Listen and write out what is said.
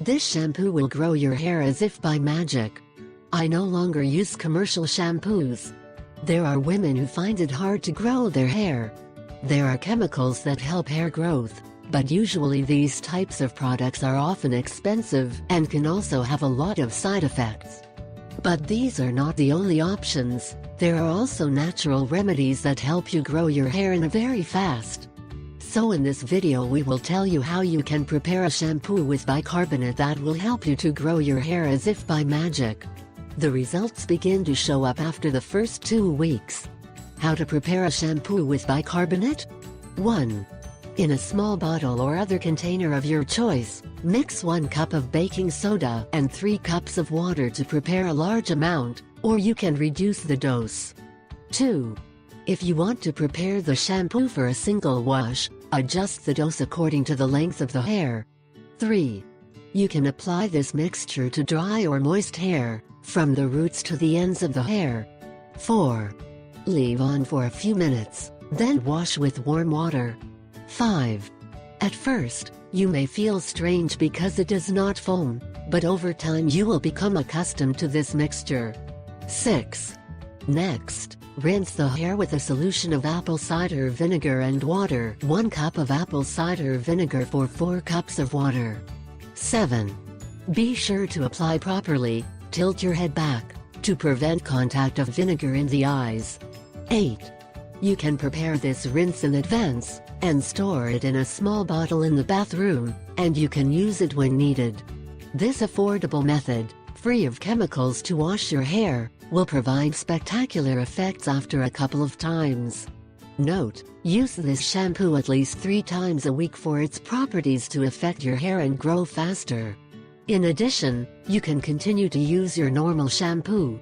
This shampoo will grow your hair as if by magic. I no longer use commercial shampoos. There are women who find it hard to grow their hair. There are chemicals that help hair growth, but usually these types of products are often expensive and can also have a lot of side effects. But these are not the only options. There are also natural remedies that help you grow your hair in a very fast. So in this video we will tell you how you can prepare a shampoo with bicarbonate that will help you to grow your hair as if by magic. The results begin to show up after the first 2 weeks. How to prepare a shampoo with bicarbonate? 1. In a small bottle or other container of your choice, mix 1 cup of baking soda and 3 cups of water to prepare a large amount, or you can reduce the dose. 2. If you want to prepare the shampoo for a single wash, adjust the dose according to the length of the hair. 3. You can apply this mixture to dry or moist hair, from the roots to the ends of the hair. 4. Leave on for a few minutes, then wash with warm water. 5. At first, you may feel strange because it does not foam, but over time you will become accustomed to this mixture. 6. Next, rinse the hair with a solution of apple cider vinegar and water. 1 cup of apple cider vinegar for 4 cups of water. 7. Be sure to apply properly. Tilt your head back, to prevent contact of vinegar in the eyes. 8. You can prepare this rinse in advance, and store it in a small bottle in the bathroom, and you can use it when needed. This affordable method, free of chemicals to wash your hair, will provide spectacular effects after a couple of times. Note: use this shampoo at least 3 times a week for its properties to affect your hair and grow faster. In addition, you can continue to use your normal shampoo.